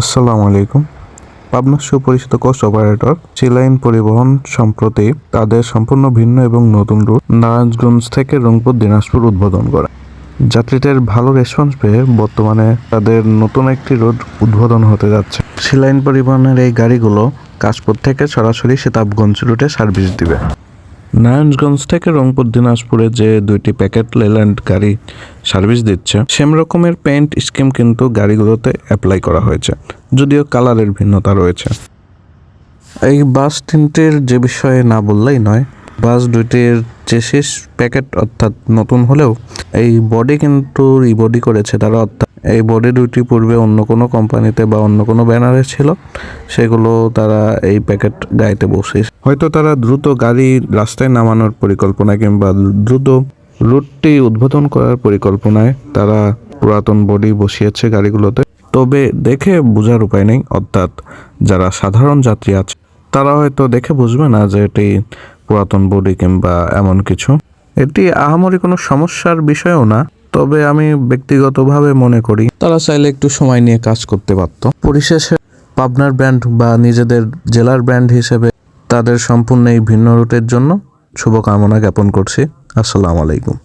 আসসালামু আলাইকুম। পাবনার সুপরিচিত কোস্ট অপারেটর চিলাইন পরিবহন সম্প্রতি তাদের সম্পূর্ণ ভিন্ন এবং নতুন রুট নারায়ণগঞ্জ থেকে রংপুর দিনাজপুর উদ্বোধন করে। যাত্রীদের ভালো রেসপন্স পেয়ে বর্তমানে তাদের নতুন একটি রুট উদ্বোধন হতে যাচ্ছে। চিলাইন পরিবহনের এই গাড়িগুলো কাশপুর থেকে সরাসরি সীতাবগঞ্জ রুটে সার্ভিস দিবে। নারায়ণগঞ্জ থেকে রংপুর দিনাজপুরে যে দুইটি প্যাকেট লেল্যান্ড গাড়ি সার্ভিস দিচ্ছে সেম রকমের পেইন্ট স্কিম কিন্তু গাড়িগুলোতে অ্যাপ্লাই করা হয়েছে, যদিও কালারের ভিন্নতা রয়েছে। এই বাস তিনটির যে বিষয়ে না বললেই নয়, বাস দুইটির চেসিস প্যাকেট অর্থাৎ নতুন হলেও এই বডি কিন্তু রিবডি করেছে তারা, অর্থাৎ এই বডি দুইটি পূর্বে অন্য কোনো কোম্পানিতে বা অন্য কোনো ব্যানারে ছিল, সেগুলো তারা এই প্যাকেট গাড়িতে বসিয়েছে। হয়তো তারা দ্রুত গাড়ি রাস্তায় নামানোর পরিকল্পনা কিংবা দ্রুত রুটটি উদ্বোধন করার পরিকল্পনায় তারা পুরাতন বডি বসিয়েছে গাড়িগুলোতে। তবে দেখে বোঝার উপায় নেই, অর্থাৎ যারা সাধারণ যাত্রী আছে তারা হয়তো দেখে বুঝবে না যে এটি পুরাতন বডি কিংবা এমন কিছু। এটি আহামরি কোনো সমস্যার বিষয়ও না, তবে আমি ব্যক্তিগতভাবে মনে করি তারা চাইলে একটু সময় নিয়ে কাজ করতে পারত। পরিশেষে পাবনার ব্র্যান্ড বা নিজেদের জেলার ব্র্যান্ড হিসেবে তাদের সম্পূর্ণ এই ভিন্ন রুটের জন্য শুভকামনা জ্ঞাপন করছি। আসসালামু আলাইকুম।